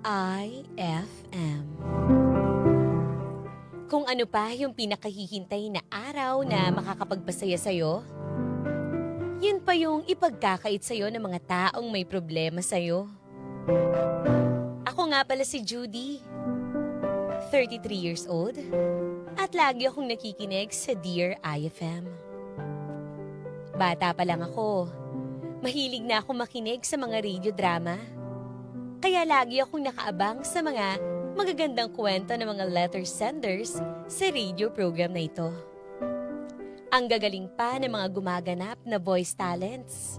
IFM. Kung ano pa yung pinakahihintay na araw na makakapagpasaya sa'yo, yun pa yung ipagkakait sa'yo ng mga taong may problema sa'yo. Ako nga pala si Judy, 33 years old, at lagi akong nakikinig sa Dear IFM. Bata pa lang ako, mahilig na ako makinig sa mga radio drama. Kaya lagi akong nakaabang sa mga magagandang kwento ng mga letter senders sa radio program na ito. Ang gagaling pa ng mga gumaganap na voice talents.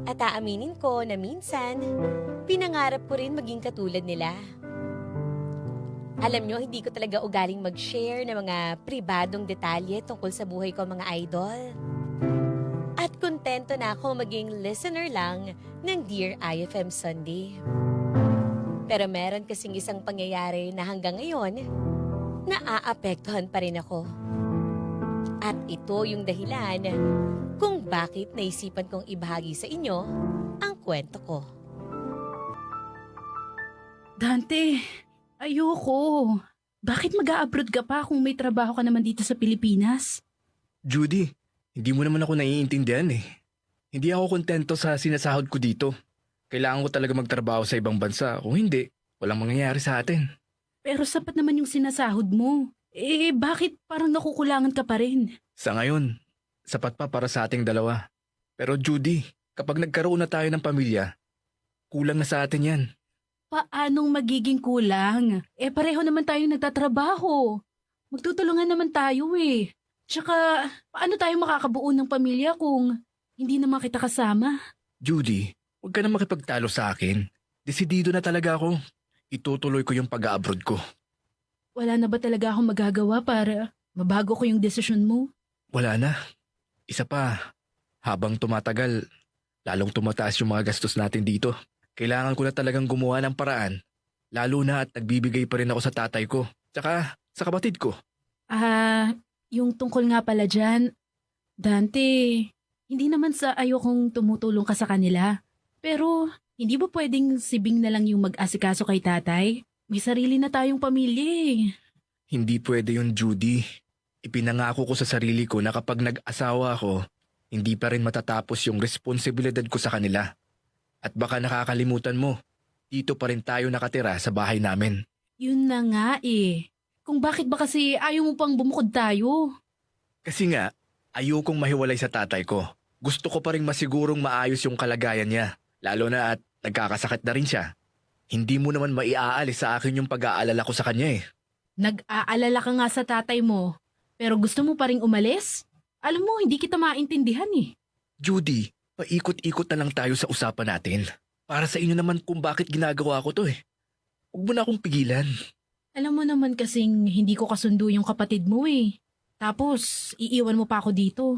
At aaminin ko na minsan, pinangarap ko rin maging katulad nila. Alam nyo, hindi ko talaga ugaling mag-share ng mga pribadong detalye tungkol sa buhay ko mga idol. At kontento na ako maging listener lang ng Dear IFM Sunday. Pero meron kasing isang pangyayari na hanggang ngayon, naaapektuhan pa rin ako. At ito yung dahilan kung bakit naisipan kong ibahagi sa inyo ang kwento ko. Dante, ayoko. Bakit mag-a-abroad ka pa kung may trabaho ka naman dito sa Pilipinas? Judy, hindi mo naman ako naiintindihan eh. Hindi ako kontento sa sinasahod ko dito. Kailangan ko talaga magtrabaho sa ibang bansa. Kung hindi, walang mangyayari sa atin. Pero sapat naman yung sinasahod mo. Bakit parang nakukulangan ka pa rin? Sa ngayon, sapat pa para sa ating dalawa. Pero Judy, kapag nagkaroon na tayo ng pamilya, kulang na sa atin yan. Paanong magiging kulang? Pareho naman tayong nagtatrabaho. Magtutulungan naman tayo eh. Tsaka, paano tayo makakabuo ng pamilya kung hindi naman kita kasama? Judy, huwag ka na makipagtalo sa akin. Desidido na talaga ako. Itutuloy ko yung pag-abroad ko. Wala na ba talaga akong magagawa para mabago ko yung desisyon mo? Wala na. Isa pa, habang tumatagal, lalong tumataas yung mga gastos natin dito. Kailangan ko na talagang gumawa ng paraan. Lalo na at nagbibigay pa rin ako sa tatay ko. Tsaka sa kapatid ko. Yung tungkol nga pala dyan, Dante, hindi naman sa ayokong tumutulong ka sa kanila. Pero, hindi ba pwedeng sibing na lang yung mag-asikaso kay tatay? May sarili na tayong pamilya eh. Hindi pwede yun, Judy. Ipinangako ko sa sarili ko na kapag nag-asawa ako, hindi pa rin matatapos yung responsibilidad ko sa kanila. At baka nakakalimutan mo, dito pa rin tayo nakatira sa bahay namin. Yun na nga eh. Kung bakit ba kasi ayaw mo pang bumukod tayo? Kasi nga, ayokong mahiwalay sa tatay ko. Gusto ko pa rin masigurong maayos yung kalagayan niya. Lalo na at nagkakasakit na rin siya. Hindi mo naman maiaalis sa akin yung pag-aalala ko sa kanya eh. Nag-aalala ka nga sa tatay mo, pero gusto mo pa ring umalis? Alam mo, hindi kita maintindihan eh. Judy, paikot-ikot na lang tayo sa usapan natin. Para sa inyo naman kung bakit ginagawa ko to eh. Huwag mo na akong pigilan. Alam mo naman kasing hindi ko kasundo yung kapatid mo eh. Tapos, iiwan mo pa ako dito.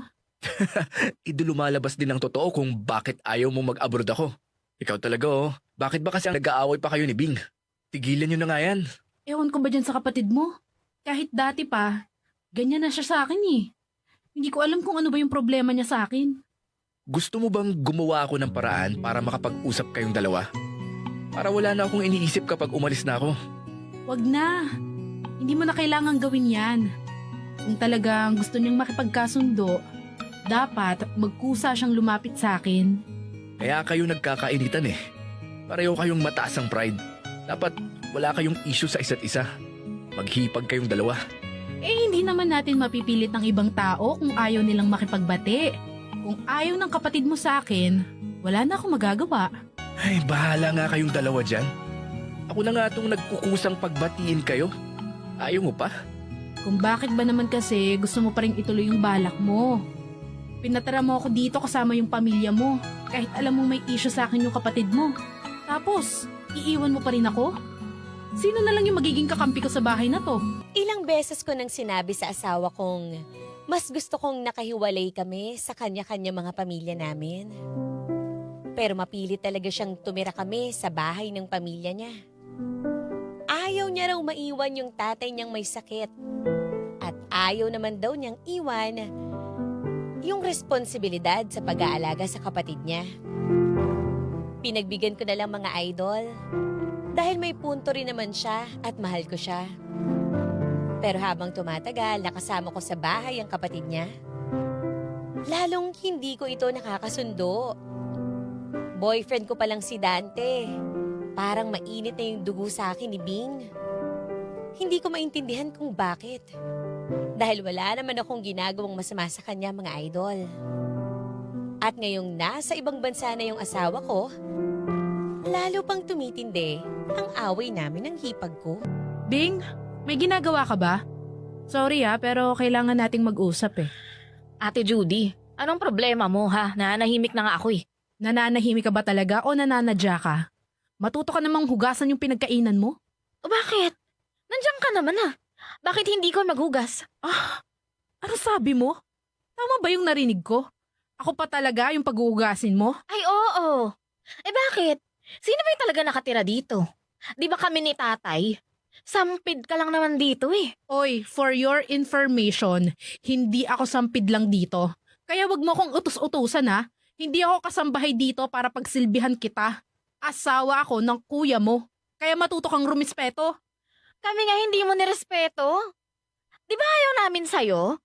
Lumalabas din ang totoo kung bakit ayaw mo mag-abroad ako. Ikaw talaga oh. Bakit ba kasi ang nag-aaway pa kayo ni Bing? Tigilan nyo na nga yan. Ewan ko ba dyan sa kapatid mo? Kahit dati pa, ganyan na siya sa akin eh. Hindi ko alam kung ano ba yung problema niya sa akin. Gusto mo bang gumawa ako ng paraan para makapag-usap kayong dalawa? Para wala na akong iniisip kapag umalis na ako. Wag na. Hindi mo na kailangang gawin yan. Kung talagang gusto niyang makipagkasundo, dapat magkusa siyang lumapit sa akin. Kaya kayo nagkakainitan eh. Pareho kayong mataas ang pride. Dapat wala kayong issue sa isa't isa. Maghipag kayong dalawa. Hindi naman natin mapipilit ng ibang tao kung ayaw nilang makipagbati. Kung ayaw ng kapatid mo sa akin, wala na akong magagawa. Ay, bahala nga kayong dalawa dyan. Ako na nga itong nagkukusang pagbatiin kayo. Ayaw mo pa? Kung bakit ba naman kasi gusto mo pa rin ituloy yung balak mo. Pinatara mo ako dito kasama yung pamilya mo. Kahit alam mong may issue sa akin yung kapatid mo. Tapos, iiwan mo pa rin ako? Sino na lang yung magiging kakampi ko sa bahay na to? Ilang beses ko nang sinabi sa asawa kong mas gusto kong nakahiwalay kami sa kanya-kanya mga pamilya namin. Pero mapilit talaga siyang tumira kami sa bahay ng pamilya niya. Ayaw niya raw maiwan yung tatay niyang may sakit. At ayaw naman daw niyang iwan yung responsibilidad sa pag-aalaga sa kapatid niya. Pinagbigyan ko na lang mga idol. Dahil may punto rin naman siya at mahal ko siya. Pero habang tumatagal, nakasama ko sa bahay ang kapatid niya. Lalong hindi ko ito nakakasundo. Boyfriend ko palang si Dante. Parang mainit na yung dugo sa akin ni Bing. Hindi ko maintindihan kung bakit. Dahil wala naman akong ginagawang masama sa kanya, mga idol. At ngayong nasa ibang bansa na yung asawa ko, lalo pang tumitindi ang away namin ng hipag ko. Bing, may ginagawa ka ba? Sorry pero kailangan nating mag-usap eh. Ate Judy, anong problema mo ha? Nanahimik na nga ako eh. Nananahimik ka ba talaga o nananadya ka? Matuto ka namang hugasan yung pinagkainan mo? O bakit? Nandiyan ka naman ha. Bakit hindi ko maghugas? Ano sabi mo? Tama ba yung narinig ko? Ako pa talaga yung paghuhugasin mo? Ay oo. Eh bakit? Sino ba yung talaga nakatira dito? Di ba kami ni tatay? Sampid ka lang naman dito eh. Oy, for your information, hindi ako sampid lang dito. Kaya wag mo akong utos-utusan ha. Hindi ako kasambahay dito para pagsilbihan kita. Asawa ako ng kuya mo. Kaya matuto kang rumispeto. Kami nga hindi mo nirespeto. Di ba ayaw namin sa'yo?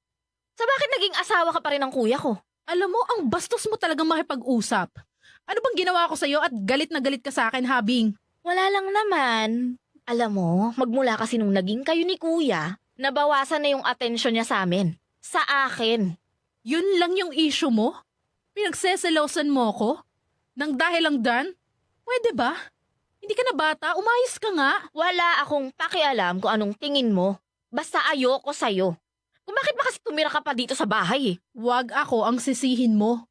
So bakit naging asawa ka pa rin ng kuya ko? Alam mo, ang bastos mo talagang makipag-usap. Ano bang ginawa ko sa'yo at galit na galit ka sa akin, Habing? Wala lang naman. Alam mo, magmula kasi nung naging kayo ni kuya, nabawasan na yung atensyon niya sa amin. Sa akin. Yun lang yung issue mo? Pinagseselosan mo ko? Nang dahil lang dan? Pwede ba? Hindi ka na bata, umayos ka nga. Wala akong pakialam kung anong tingin mo. Basta ayoko sa'yo. Kung bakit ba kasi tumira ka pa dito sa bahay eh? Wag ako ang sisihin mo.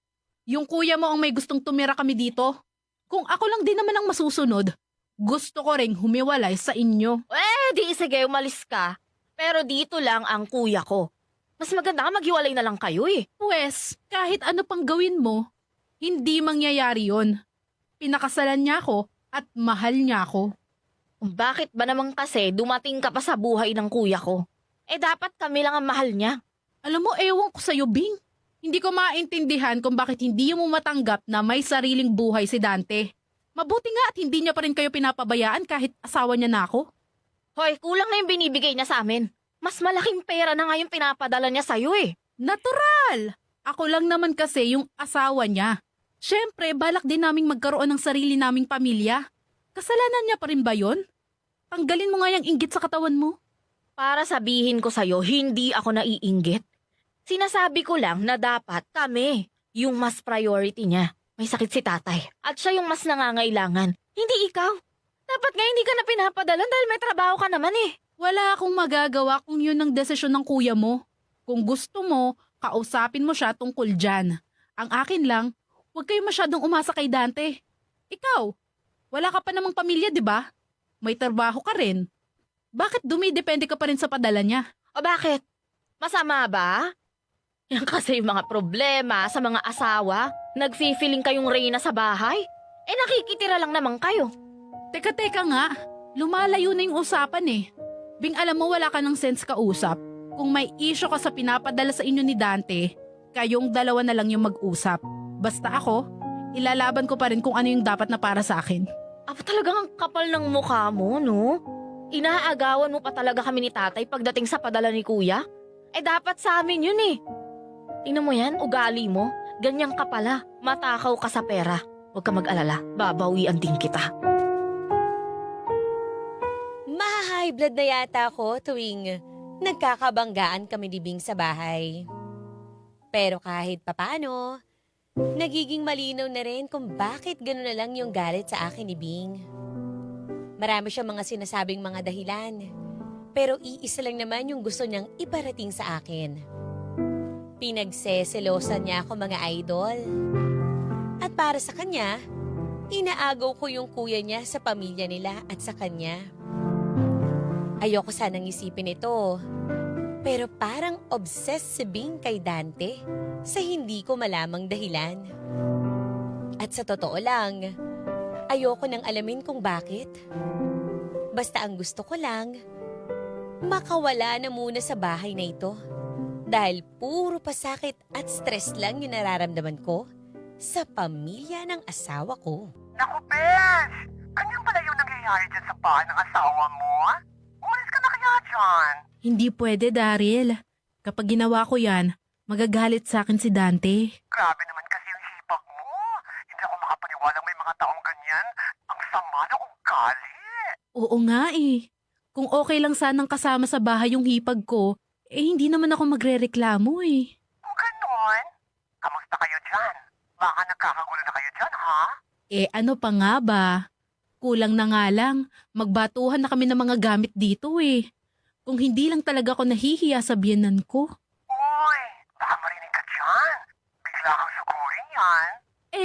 Yung kuya mo ang may gustong tumira kami dito. Kung ako lang din naman ang masusunod, gusto ko ring humiwalay sa inyo. Di sige, umalis ka. Pero dito lang ang kuya ko. Mas maganda nga maghiwalay na lang kayo eh. Pwes, kahit ano pang gawin mo, hindi mangyayari yon. Pinakasalan niya ako at mahal niya ako. Kung bakit ba naman kasi dumating ka pa sa buhay ng kuya ko? Dapat kami lang ang mahal niya. Alam mo, ewan ko sa'yo, Bing. Hindi ko maintindihan kung bakit hindi mo matanggap na may sariling buhay si Dante. Mabuti nga at hindi niya pa rin kayo pinapabayaan kahit asawa niya na ako. Hoy, kulang na yung binibigay niya sa amin. Mas malaking pera na nga yung pinapadala niya sa'yo eh. Natural! Ako lang naman kasi yung asawa niya. Siyempre, balak din naming magkaroon ng sarili naming pamilya. Kasalanan niya pa rin ba yun? Tanggalin mo nga yung inggit sa katawan mo. Para sabihin ko sa'yo, hindi ako naiinggit. Sinasabi ko lang na dapat kami yung mas priority niya. May sakit si tatay at siya yung mas nangangailangan. Hindi ikaw. Dapat nga hindi ka na pinapadalan dahil may trabaho ka naman eh. Wala akong magagawa kung yun ang desisyon ng kuya mo. Kung gusto mo, kausapin mo siya tungkol dyan. Ang akin lang, huwag kayo masyadong umasa kay Dante. Ikaw, wala ka pa namang pamilya, di ba? May trabaho ka rin. Bakit dumidepende ka pa rin sa padala niya? O bakit? Masama ba? Yan kasi yung mga problema sa mga asawa. Nagfi-feeling kayong reyna sa bahay. Nakikitira lang naman kayo. Teka nga, lumalayo na yung usapan eh. Bing, alam mo wala ka ng sense kausap. Kung may issue ka sa pinapadala sa inyo ni Dante, kayong dalawa na lang yung mag-usap. Basta ako, ilalaban ko pa rin kung ano yung dapat na para sa akin. Talagang ang kapal ng mukha mo, no? Inaagawan mo pa talaga kami ni tatay pagdating sa padala ni kuya? Dapat sa amin yun eh. Tingnan mo yan, ugali mo. Ganyan ka pala, matakaw ka sa pera. Huwag ka mag-alala, babawian din kita. Maha-high blood na yata ako tuwing nagkakabanggaan kami ni Bing sa bahay. Pero kahit papano, nagiging malinaw na rin kung bakit gano'n na lang yung galit sa akin ni Bing. Marami siyang mga sinasabing mga dahilan, pero iisa lang naman yung gusto niyang iparating sa akin. Pinagseselosan niya ako, mga idol. At para sa kanya, inaagaw ko yung kuya niya sa pamilya nila at sa kanya. Ayoko sanang isipin ito, pero parang obsessed si Bing kay Dante sa hindi ko malamang dahilan. At sa totoo lang, ayoko nang alamin kung bakit. Basta ang gusto ko lang, makawala na muna sa bahay na ito. Dahil puro pasakit at stress lang yung nararamdaman ko sa pamilya ng asawa ko. Naku, Bes! Ganyan pala yung nangyayari dyan sa bahay ng asawa mo? Umalis ka na kaya dyan? Hindi pwede, Daryl. Kapag ginawa ko yan, magagalit sa akin si Dante. Grabe naman kasi yung hipag mo. Hindi ako makapaniwalang may mga taong ganyan. Ang sama ng ugali. Oo nga eh. Kung okay lang sanang kasama sa bahay yung hipag ko, hindi naman ako magrereklamo eh. Kung ganon, kamusta kayo dyan? Baka nagkakagulo na kayo dyan, ha? Ano pa nga ba? Kulang na nga lang, magbatuhan na kami ng mga gamit dito eh. Kung hindi lang talaga ako nahihiya sa biyenan ko. Uy, baka marinig ka dyan. Bigla kang sugurin yan.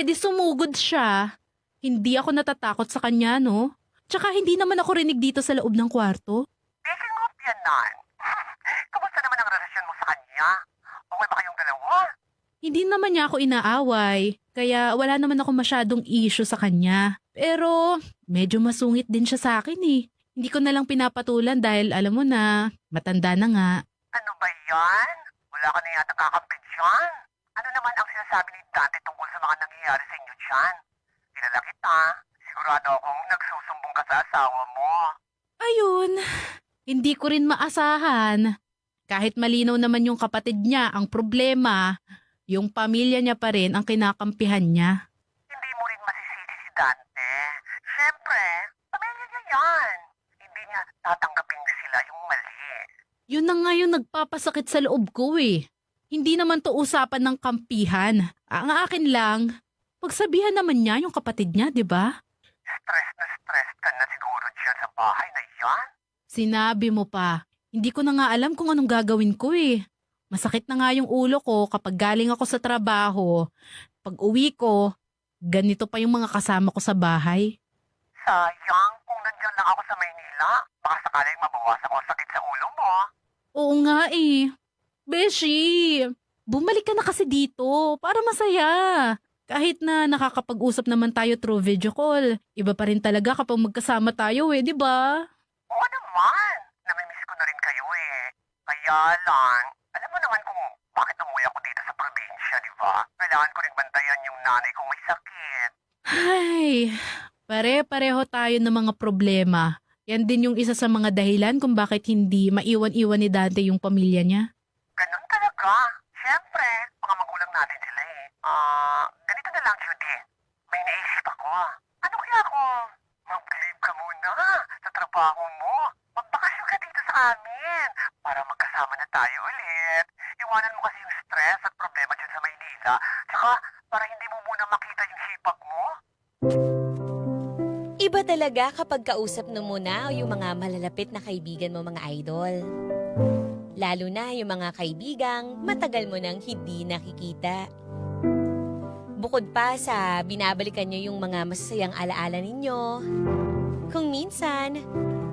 Di sumugod siya. Hindi ako natatakot sa kanya, no? Tsaka hindi naman ako rinig dito sa loob ng kwarto. Speaking of yan, Nan. Kamusta naman ang relasyon mo sa kanya? Okay ba kayong dalawa? Hindi naman niya ako inaaway, kaya wala naman ako masyadong issue sa kanya. Pero medyo masungit din siya sa akin eh. Hindi ko na lang pinapatulan dahil alam mo na, matanda na nga. Ano ba yan? Wala ka na yata kakampi dyan. Ano naman ang sinasabi ni Dante tungkol sa mga nangyayari sa inyo dyan? Kilala kita. Sigurado akong nagsusumbong ka sa asawa mo. Ayun, hindi ko rin maasahan. Kahit malinaw naman yung kapatid niya ang problema, yung pamilya niya pa rin ang kinakampihan niya. Hindi mo rin masisisi si Dante. Siyempre, pamilya niya yan. Hindi niya tatanggapin sila yung mali. Yun na nga yung nagpapasakit sa loob ko eh. Hindi naman to usapan ng kampihan. Ang akin lang, pagsabihan naman niya yung kapatid niya, di ba? Stress ka na siguro dyan sa bahay na yan. Sinabi mo pa, hindi ko na nga alam kung anong gagawin ko eh. Masakit na nga yung ulo ko kapag galing ako sa trabaho. Pag uwi ko, ganito pa yung mga kasama ko sa bahay. Sayang, kung nandyan lang ako sa Maynila, baka sakaling mabawasan ko ang sakit sa ulo mo. Oo nga eh. Beshi, bumalik ka na kasi dito para masaya. Kahit na nakakapag-usap naman tayo through video call, iba pa rin talaga kapag magkasama tayo eh, di ba? Oo naman, namimiss ko na rin kayo eh. Kaya lang, alam mo naman kung bakit umuwi ako dito sa probinsya, di ba? Kailangan ko rin bantayan yung nanay kong may sakit. Ay, pare-pareho tayo ng mga problema. Yan din yung isa sa mga dahilan kung bakit hindi maiwan-iwan ni Dante yung pamilya niya. Ganun talaga. Siyempre, mga magulang natin sila eh. Ganito na lang, Judy. May naisip ako. Ano kaya kung mag-leave ka muna sa trabaho mo? Magbakasyon ka dito sa amin para magkasama na tayo ulit. Iwanan mo kasi yung stress at problema dyan sa Maynila. Tsaka, para hindi mo muna makita yung hipag mo. Iba talaga kapag kausap mo muna yung mga malalapit na kaibigan mo, mga idol. Lalo na yung mga kaibigang matagal mo nang hindi nakikita. Bukod pa sa binabalikan nyo yung mga masasayang alaala ninyo, kung minsan,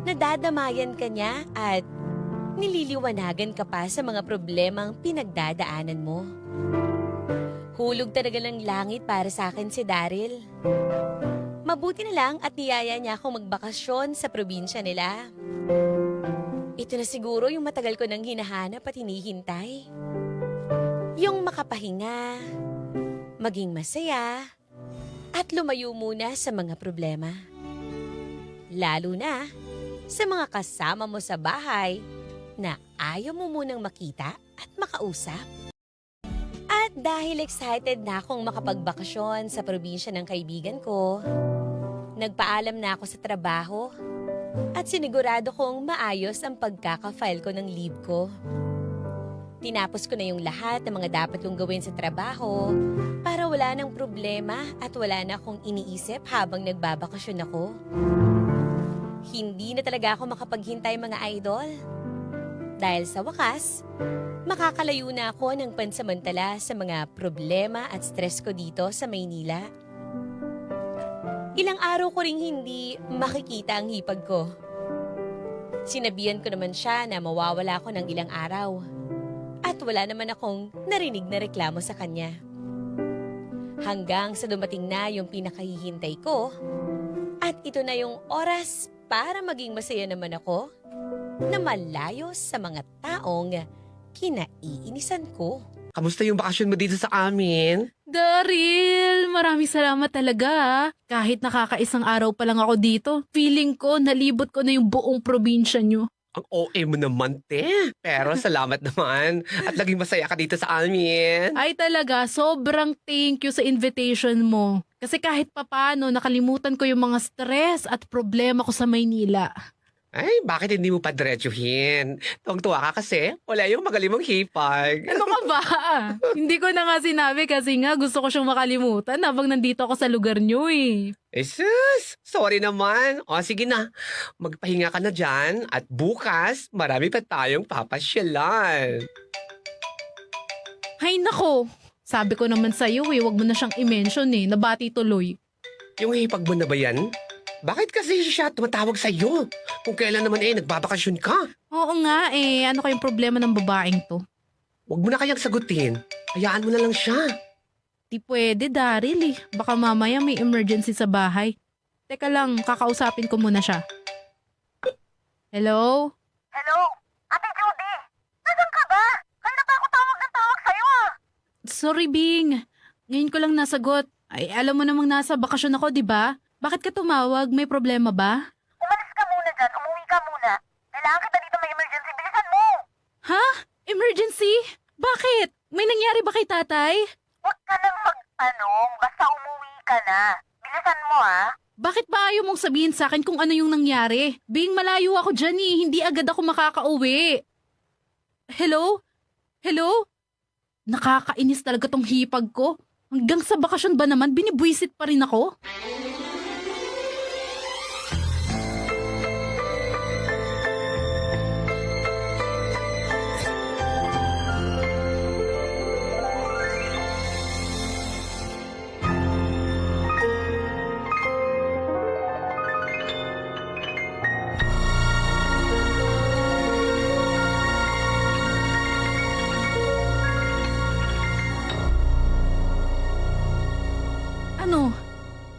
nadadamayan ka niya at nililiwanagan ka pa sa mga problemang pinagdadaanan mo. Hulog talaga ng langit para sa akin si Daryl. Mabuti na lang at niyaya niya akong magbakasyon sa probinsya nila. Ito na siguro yung matagal ko nang hinahanap at hinihintay. Yung makapahinga, maging masaya, at lumayo muna sa mga problema. Lalo na sa mga kasama mo sa bahay na ayaw mo munang makita at makausap. At dahil excited na akong makapagbakasyon sa probinsya ng kaibigan ko, nagpaalam na ako sa trabaho at sinigurado kong maayos ang pagkaka-file ko ng leave ko. Tinapos ko na yung lahat ng mga dapat kong gawin sa trabaho para wala nang problema at wala na akong iniisip habang nagbabakasyon ako. Hindi na talaga ako makapaghintay, mga idol. Dahil sa wakas, makakalayo na ako ng pansamantala sa mga problema at stress ko dito sa Maynila. Ilang araw ko ring hindi makikita ang hipag ko. Sinabihan ko naman siya na mawawala ako ng ilang araw. At wala naman akong narinig na reklamo sa kanya. Hanggang sa dumating na yung pinakahihintay ko, at ito na yung oras para maging masaya naman ako na malayo sa mga taong kinaiinisan ko. Kamusta yung bakasyon mo dito sa amin? Daryl, maraming salamat talaga ah. Kahit nakakaisang araw pa lang ako dito, feeling ko nalibot ko na yung buong probinsya nyo. Ang OA mo naman, te. Pero salamat naman. At naging masaya ka dito sa amin. Ay talaga, sobrang thank you sa invitation mo. Kasi kahit papano, nakalimutan ko yung mga stress at problema ko sa Maynila. Ay, bakit hindi mo pa diretsuhin? Tuwang-tuwa ka kasi wala yung magaling mong hipag. Ano ka ba? Hindi ko na nga sinabi kasi nga gusto ko siyang makalimutan habang nandito ako sa lugar nyo eh. Eh sus, sorry naman. O sige na, magpahinga ka na dyan at bukas marami pa tayong papasyalan. Hay nako, sabi ko naman sa'yo eh, wag mo na siyang i-mention eh, nabati tuloy. Yung hipag mo na ba yan? Bakit kasi siya tumatawag sa'yo? Kung kailan naman nagbabakasyon ka? Oo nga eh, ano kayong problema ng babaeng to? Huwag mo na kayang sagutin. Hayaan mo na lang siya. Di pwede Daryl eh, baka mamaya may emergency sa bahay. Teka lang, kakausapin ko muna siya. Hello? Hello? Ate Judy? Nasaan ka ba? Kanina pa ako tawag ng tawag sa'yo ah. Sorry Bing, ngayon ko lang nasagot. Ay, alam mo namang nasa bakasyon ako, di ba? Bakit ka tumawag? May problema ba? Umalis ka muna dyan. Umuwi ka muna. Kailangan kita dito may emergency. Bilisan mo! Ha? Emergency? Bakit? May nangyari ba kay tatay? Huwag ka nang mag-tanong. Basta umuwi ka na. Bilisan mo ah. Bakit ba ayaw mong sabihin sa akin kung ano yung nangyari? Bing, malayo ako dyan eh. Hindi agad ako makakauwi. Hello? Hello? Nakakainis talaga tong hipag ko. Hanggang sa bakasyon ba naman, binibwisit pa rin ako? Ano?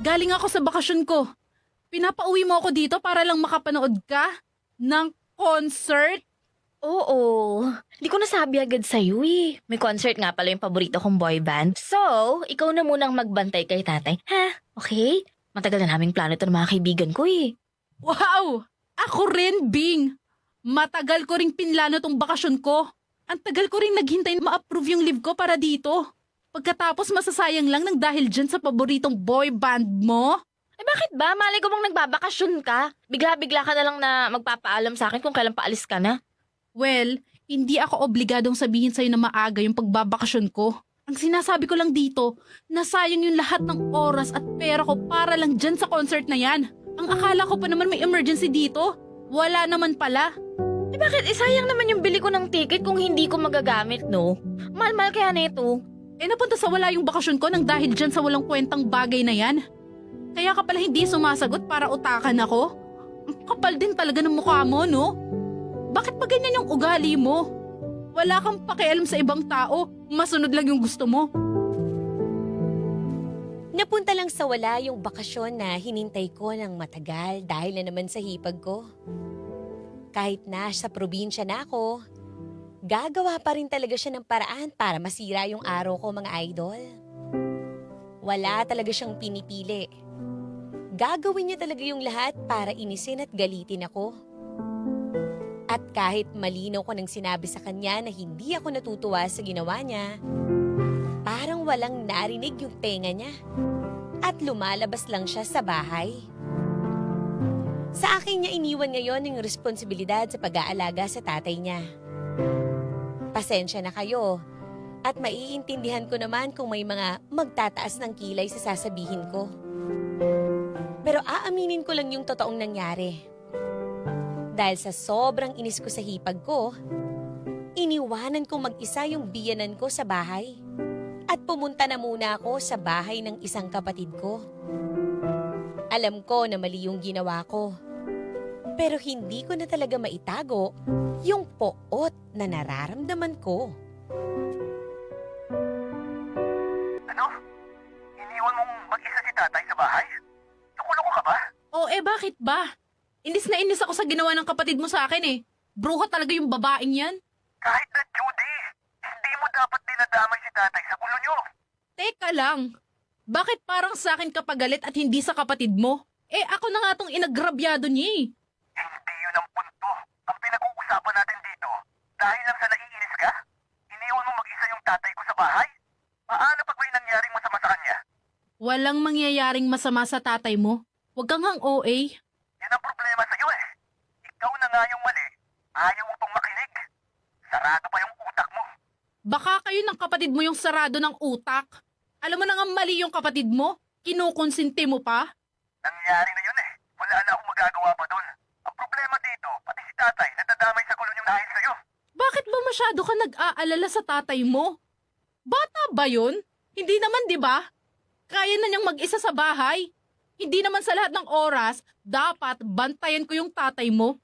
Galing ako sa bakasyon ko. Pinapauwi mo ako dito para lang makapanood ka ng concert? Oo. Di ko nasabi agad sa'yo eh. May concert nga pala yung paborito kong boy band. So, ikaw na munang magbantay kay tatay. Ha? Okay? Matagal na naming plano ito ng mga kaibigan ko eh. Wow! Ako rin, Bing! Matagal ko ring pinlano tong bakasyon ko. Ang tagal ko ring naghintay na ma-approve yung leave ko para dito. Pagkatapos masasayang lang ng dahil dyan sa paboritong boy band mo? Eh bakit ba? Malay ko bang nagbabakasyon ka? Bigla-bigla ka na lang na magpapaalam sa akin kung kailan paalis ka na. Well, hindi ako obligadong sabihin sa'yo na maaga yung pagbabakasyon ko. Ang sinasabi ko lang dito, nasayang yung lahat ng oras at pera ko para lang dyan sa concert na yan. Ang akala ko pa naman may emergency dito. Wala naman pala. Eh bakit? Sayang naman yung bili ko ng ticket kung hindi ko magagamit, no? Mahal-mahal kaya nito. Napunta sa wala yung bakasyon ko nang dahil dyan sa walang kwentang bagay na yan. Kaya ka pala hindi sumasagot para utakan ako? Ang kapal din talaga ng mukha mo, no? Bakit pa ganyan yung ugali mo? Wala kang pakialam sa ibang tao, masunod lang yung gusto mo. Napunta lang sa wala yung bakasyon na hinintay ko ng matagal dahil na naman sa hipag ko. Kahit nasa probinsya na ako, gagawa pa rin talaga siya ng paraan para masira yung araw ko, mga idol. Wala talaga siyang pinipili. Gagawin niya talaga yung lahat para inisin at galitin ako. At kahit malinaw ko nang sinabi sa kanya na hindi ako natutuwa sa ginawa niya, parang walang narinig yung tenga niya. At lumalabas lang siya sa bahay. Sa akin niya iniwan ngayon yung responsibilidad sa pag-aalaga sa tatay niya. Pasensya na kayo. At maiintindihan ko naman kung may mga magtataas ng kilay sa sasabihin ko. Pero aaminin ko lang yung totoong nangyari. Dahil sa sobrang inis ko sa hipag ko, iniwanan ko mag-isa yung biyanan ko sa bahay. At pumunta na muna ako sa bahay ng isang kapatid ko. Alam ko na mali yung ginawa ko. Pero hindi ko na talaga maitago yung poot na nararamdaman ko. Ano? Iniwan mong mag-isa si tatay sa bahay? Nakuloko ka ba? Bakit ba? Inis na inis ako sa ginawa ng kapatid mo sa akin eh. Bruha talaga yung babaeng yan. Kahit na Judy, hindi mo dapat dinadamay si tatay sa gulo nyo. Teka lang. Bakit parang sa akin ka pagalit at hindi sa kapatid mo? Ako na nga tong inagrabyado niya eh. Hindi yun ang punto. Ang pinag-uusapan natin dito, dahil lang sa naiinis ka, iniwan mo mag-isa yung tatay ko sa bahay? Paano pag may nangyaring masama sa kanya? Walang mangyayaring masama sa tatay mo. Huwag kang hang OA. Yan ang problema sa'yo eh. Ikaw na nga yung mali. Ayaw mo pang makinig. Sarado pa yung utak mo. Baka kayo ng kapatid mo yung sarado ng utak. Alam mo na nga mali yung kapatid mo. Kinukonsinti mo pa. Nangyari na yun eh. Wala na akong magagawa pa doon. Ang problema dito, pati si tatay, nadadamay sa gulo niyong dahil sa'yo. Bakit ba masyado ka nag-aalala sa tatay mo? Bata ba yun? Hindi naman, di ba? Kaya na niyang mag-isa sa bahay. Hindi naman sa lahat ng oras, dapat bantayan ko yung tatay mo.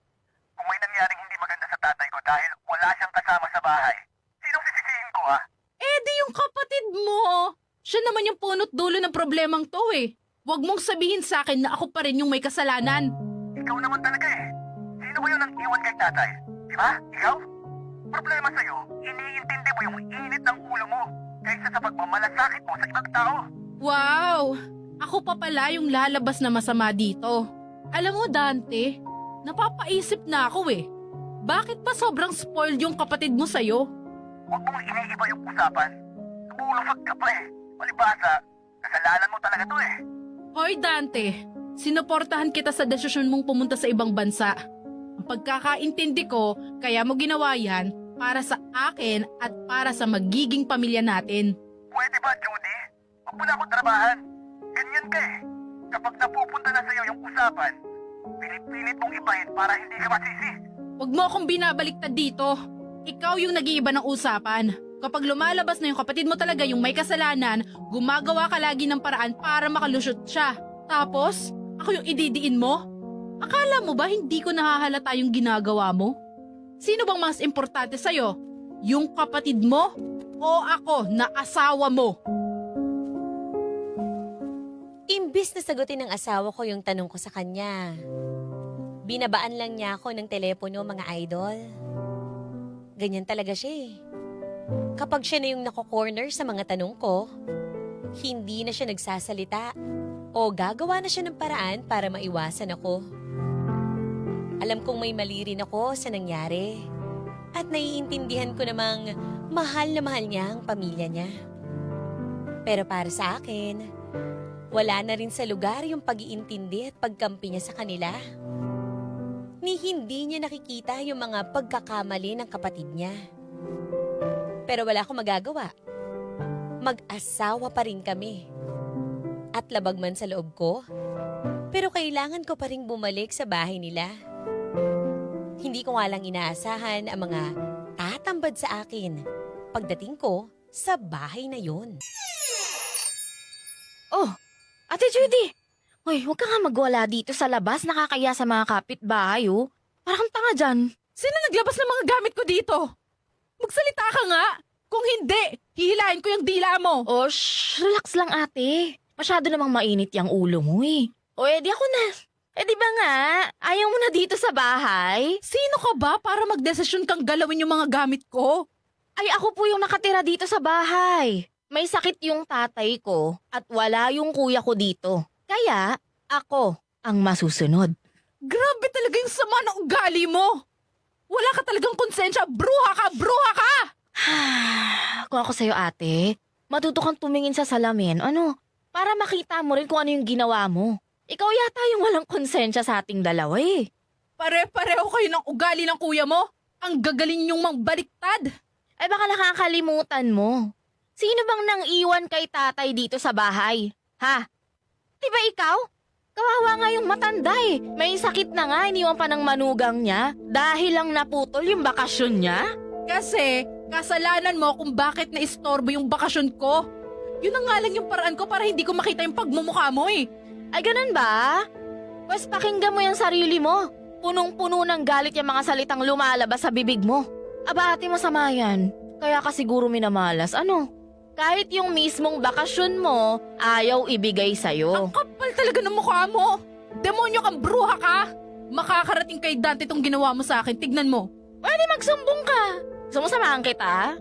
Kung may nangyaring hindi maganda sa tatay ko dahil wala siyang kasama sa bahay, sinong sisisihin ko ha? Di yung kapatid mo. Siya naman yung punot dulo ng problemang to eh. Huwag mong sabihin sa akin na ako pa rin yung may kasalanan. Ikaw naman talaga eh. Sino ba yun ang iwan kay tatay? Di ba? Ikaw? Problema sa'yo, iniintindi mo yung init ng ulo mo kaysa sa pagmamalasakit mo sa ibang tao. Wow! Ako pa pala yung lalabas na masama dito. Alam mo, Dante, napapaisip na ako eh. Bakit pa sobrang spoiled yung kapatid mo sa'yo? Huwag mong iniiba yung usapan. Lumulufag ka pa eh. Palibasa, kasalanan mo talaga to eh. Hoy Dante, sinuportahan kita sa desisyon mong pumunta sa ibang bansa. Ang pagkakaintindi ko, kaya mo ginawa yan para sa akin at para sa magiging pamilya natin. Pwede ba, Judy? Huwag mo na akong trabahan. Ganyan ka eh. Kapag napupunta na sa'yo yung usapan, pinipilit mong ibahin para hindi ka masisi. Huwag mo akong binabaliktad dito. Ikaw yung nag-iiba ng usapan. Kapag lumalabas na yung kapatid mo talaga yung may kasalanan, gumagawa ka lagi ng paraan para makalusot siya. Tapos, ako yung ididiin mo? Akala mo ba hindi ko nahahalata yung ginagawa mo? Sino bang mas importante sa'yo? Yung kapatid mo o ako na asawa mo? Imbis na sagutin ng asawa ko yung tanong ko sa kanya, binabaan lang niya ako ng telepono, mga idol. Ganyan talaga siya eh. Kapag siya na yung nako-corner sa mga tanong ko, hindi na siya nagsasalita o gagawa na siya ng paraan para maiwasan ako. Alam kong may mali rin ako sa nangyari at naiintindihan ko namang mahal na mahal niya ang pamilya niya. Pero para sa akin, wala na rin sa lugar yung pag-iintindi at pagkampi niya sa kanila. Ni hindi niya nakikita yung mga pagkakamali ng kapatid niya. Pero wala akong magagawa. Mag-asawa pa rin kami. At labag man sa loob ko, pero kailangan ko pa rin bumalik sa bahay nila. Hindi ko nga lang inaasahan ang mga tatambad sa akin pagdating ko sa bahay na yun. Oh, Ate Judy! Hoy, huwag ka nga magwala dito sa labas. Nakakaya sa mga kapitbahay, oh. Parang kang tanga dyan. Sino naglabas ng mga gamit ko dito? Magsalita ka nga! Kung hindi, hihilahin ko yung dila mo! Oh, relax lang ate. Masyado namang mainit yung ulo mo eh. O edi ako na. Di ba nga, ayaw mo na dito sa bahay? Sino ka ba para magdesisyon kang galawin yung mga gamit ko? Ay ako po yung nakatira dito sa bahay. May sakit yung tatay ko at wala yung kuya ko dito. Kaya ako ang masusunod. Grabe talaga yung sama ng ugali mo! Wala ka talagang konsensya! Bruha ka! Bruha ka! Kung ako sa'yo ate, matuto kang tumingin sa salamin. Para makita mo rin kung ano yung ginawa mo. Ikaw yata yung walang konsensya sa ating dalawa eh. Pare-pareho kayo ng ugali ng kuya mo. Ang gagaling yung mangbaliktad. Ay baka nakakalimutan mo. Sino bang nang iwan kay tatay dito sa bahay? Ha? Di ba ikaw? Kawawa nga yung matanda eh. May sakit na nga, iniwan pa ng manugang niya dahil lang naputol yung bakasyon niya. Kasi, kasalanan mo kung bakit na-istorbo yung bakasyon ko. Yun ang nga lang yung paraan ko para hindi ko makita yung pagmumukha mo eh. Ay ganun ba? Pues pakinggan mo yung sarili mo. Punong-puno ng galit yung mga salitang lumalabas sa bibig mo. Aba ate masama yan. Kaya ka siguro minamalas. Kahit yung mismong bakasyon mo, ayaw ibigay sa'yo. Ang kapal talaga ng mukha mo. Demonyo kang bruha ka. Makakarating kay Dante itong ginawa mo sa akin. Tignan mo. Pwede magsumbong ka. Sumasamahan kita.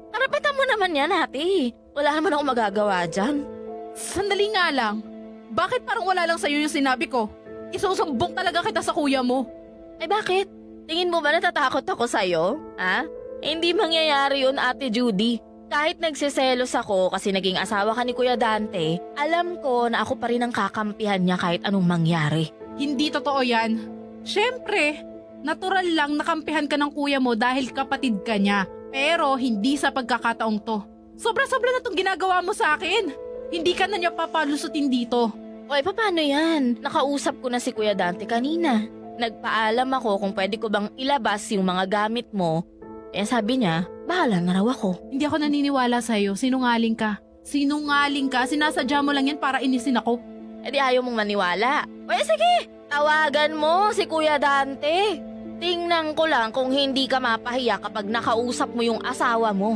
Karapatan mo naman yan ate. Wala naman ako magagawa dyan. Sandali nga lang. Bakit parang wala lang sa'yo yung sinabi ko? Isusumbong talaga kita sa kuya mo. Ay bakit? Tingin mo ba natatakot ako sa'yo? Ha? Hindi mangyayari yun, Ate Judy. Kahit nagsiselos ako kasi naging asawa ka ni Kuya Dante, alam ko na ako pa rin ang kakampihan niya kahit anong mangyari. Hindi totoo yan. Siyempre, natural lang nakampihan ka ng kuya mo dahil kapatid ka niya. Pero hindi sa pagkakataong to. Sobra-sobra na tong ginagawa mo sa akin. Hindi ka na niya papalusutin dito. Oy, paano yan? Nakausap ko na si Kuya Dante kanina. Nagpaalam ako kung pwede ko bang ilabas yung mga gamit mo. Eh sabi niya, bahala na raw ako. Hindi ako naniniwala sa'yo. Sinungaling ka. Sinungaling ka. Sinasadya mo lang yan para inisin ako. Eh di ayaw mong maniwala. O sige, tawagan mo si Kuya Dante. Tingnan ko lang kung hindi ka mapahiya kapag nakausap mo yung asawa mo.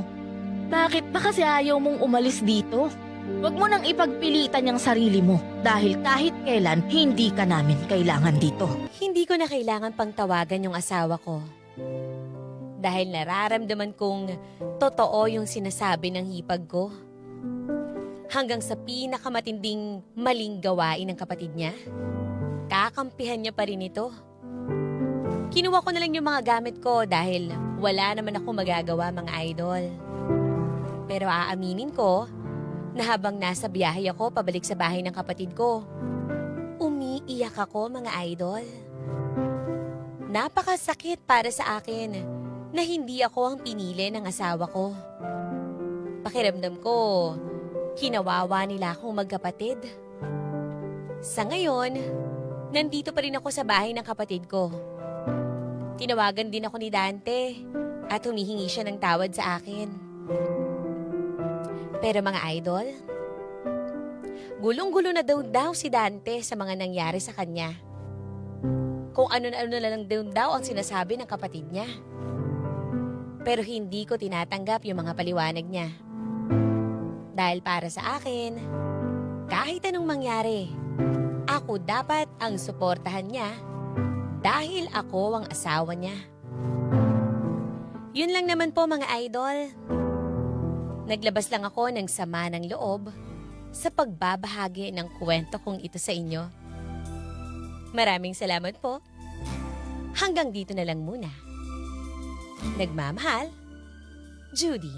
Bakit ba kasi ayaw mong umalis dito? Huwag mo nang ipagpilitan yung sarili mo dahil kahit kailan hindi ka namin kailangan dito. Hindi ko na kailangan pang tawagan yung asawa ko. Dahil nararamdaman kong totoo yung sinasabi ng hipag ko. Hanggang sa pinakamatinding maling gawain ng kapatid niya, kakampihan niya pa rin ito. Kinuha ko na lang yung mga gamit ko dahil wala naman ako magagawa, mga idol. Pero aaminin ko na habang nasa biyahe ako pabalik sa bahay ng kapatid ko, umiiyak ako, mga idol. Napakasakit para sa akin na hindi ako ang pinili ng asawa ko. Pakiramdam ko, kinawawa nila akong magkapatid. Sa ngayon, nandito pa rin ako sa bahay ng kapatid ko. Tinawagan din ako ni Dante at humihingi siya ng tawad sa akin. Pero mga idol, gulong-gulo na daw si Dante sa mga nangyari sa kanya. Kung ano-ano na lang daw ang sinasabi ng kapatid niya. Pero hindi ko tinatanggap yung mga paliwanag niya. Dahil para sa akin, kahit anong mangyari, ako dapat ang suportahan niya dahil ako ang asawa niya. Yun lang naman po, mga idol. Naglabas lang ako ng sama ng loob sa pagbabahagi ng kwento kong ito sa inyo. Maraming salamat po. Hanggang dito na lang muna. Nagmamahal, Judy.